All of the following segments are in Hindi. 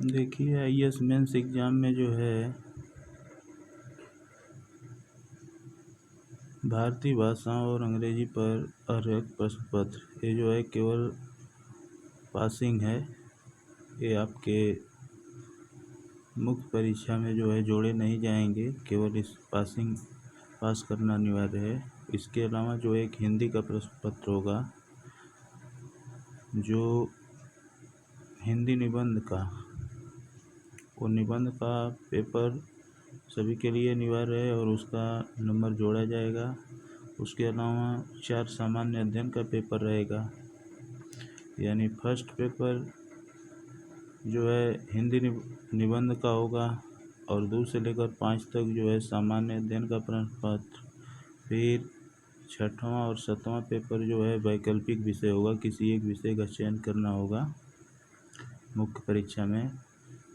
देखिए आईएएस मेंस एग्ज़ाम में जो है भारतीय भाषाओं और अंग्रेजी पर अर्हक प्रश्न पत्र, ये जो है केवल पासिंग है। ये आपके मुख्य परीक्षा में जो है जोड़े नहीं जाएंगे, केवल इस पास करना अनिवार्य है। इसके अलावा जो एक हिंदी का प्रश्न पत्र होगा, जो हिंदी निबंध का, वो निबंध का पेपर सभी के लिए अनिवार्य है और उसका नंबर जोड़ा जाएगा। उसके अलावा 4 सामान्य अध्ययन का पेपर रहेगा, यानी फर्स्ट पेपर जो है हिंदी निबंध का होगा और 2 से लेकर 5 तक जो है सामान्य अध्ययन का प्रश्न पत्र। फिर 6वां और 7वां पेपर जो है वैकल्पिक विषय होगा, किसी एक विषय का चयन करना होगा मुख्य परीक्षा में।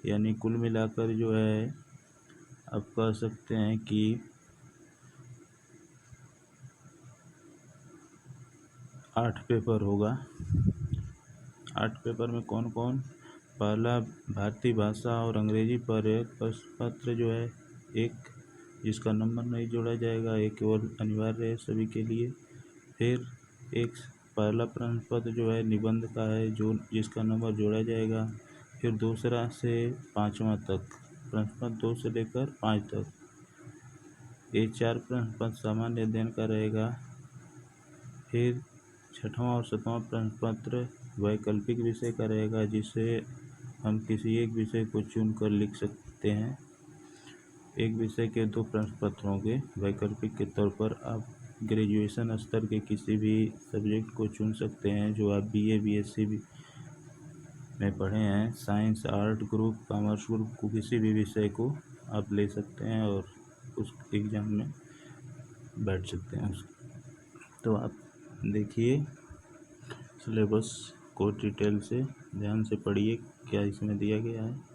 यानी कुल मिलाकर जो है आप कह सकते हैं कि 8 पेपर होगा। 8 पेपर में कौन कौन? पहला भारतीय भाषा और अंग्रेजी पर एक प्रश्न पत्र जो है, एक जिसका नंबर नहीं जोड़ा जाएगा, एक केवल अनिवार्य है सभी के लिए। फिर एक पहला प्रश्न पत्र जो है निबंध का है, जो जिसका नंबर जोड़ा जाएगा। फिर दूसरा से 5वां तक प्रश्न पत्र, 2 से लेकर 5 तक, ये 4 प्रश्न पत्र सामान्य अध्ययन का रहेगा। फिर 6वां और 7वां प्रश्न पत्र वैकल्पिक विषय का रहेगा, जिसे हम किसी एक विषय को चुनकर लिख सकते हैं। एक विषय के 2 प्रश्न पत्र होंगे वैकल्पिक के तौर पर। आप ग्रेजुएशन स्तर के किसी भी सब्जेक्ट को चुन सकते हैं जो आप बीए बीएससी में पढ़े हैं, science art group commerce group को, किसी भी विषय को आप ले सकते हैं और उस एग्ज़ाम में बैठ सकते हैं। तो आप देखिए सिलेबस को डिटेल से ध्यान से पढ़िए, क्या इसमें दिया गया है।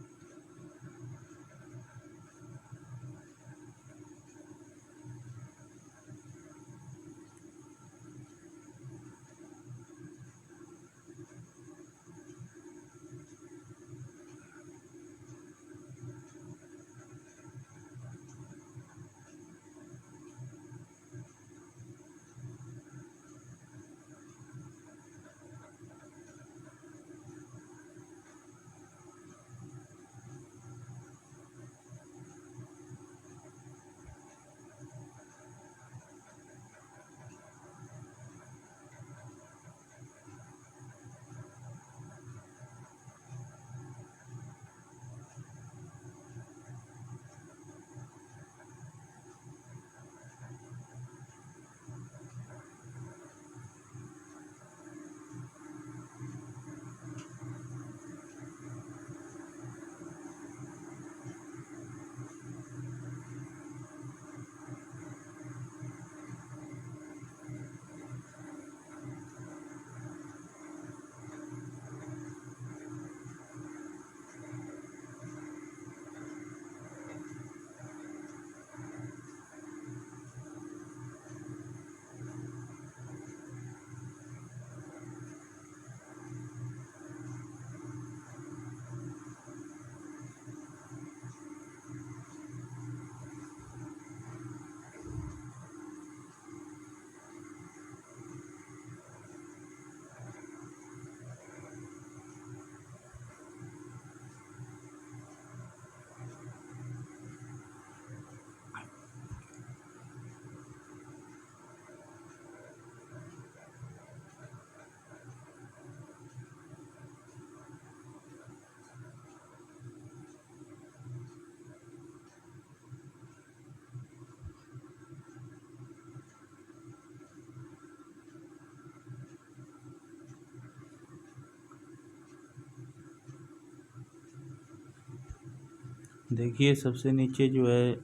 देखिए सबसे नीचे जो है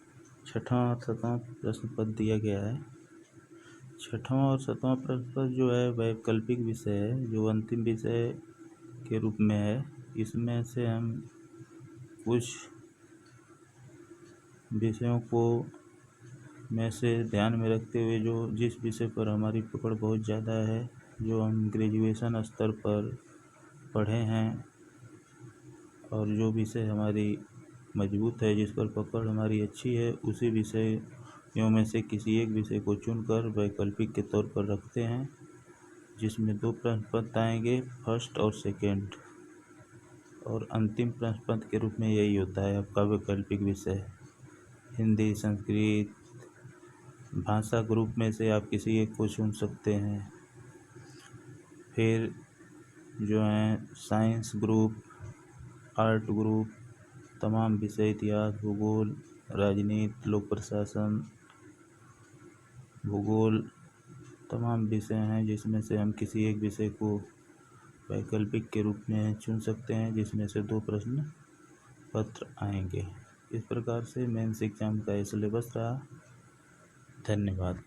6वां और 7वां प्रश्न पत्र दिया गया है। 6वां और 7वां प्रश्न पत्र जो है वैकल्पिक विषय है, जो अंतिम विषय के रूप में है। इसमें से हम कुछ विषयों को में से ध्यान में रखते हुए, जो जिस विषय पर हमारी पकड़ बहुत ज़्यादा है, जो हम ग्रेजुएशन स्तर पर पढ़े हैं और जो विषय हमारी मजबूत है, जिस पर पकड़ हमारी अच्छी है, उसी विषयों में से किसी एक विषय को चुनकर वैकल्पिक के तौर पर रखते हैं, जिसमें 2 प्रश्न पत्र आएंगे, फर्स्ट और सेकंड, और अंतिम प्रश्न पत्र के रूप में यही होता है आपका वैकल्पिक विषय। हिंदी, संस्कृत, भाषा ग्रुप में से आप किसी एक को चुन सकते हैं। फिर जो हैं साइंस ग्रुप, आर्ट ग्रुप, तमाम विषय, इतिहास, भूगोल, राजनीति, लोक प्रशासन, भूगोल, तमाम विषय हैं जिसमें से हम किसी एक विषय को वैकल्पिक के रूप में चुन सकते हैं, जिसमें से 2 प्रश्न पत्र आएंगे। इस प्रकार से मेंस एग्जाम का ये सिलेबस रहा। धन्यवाद।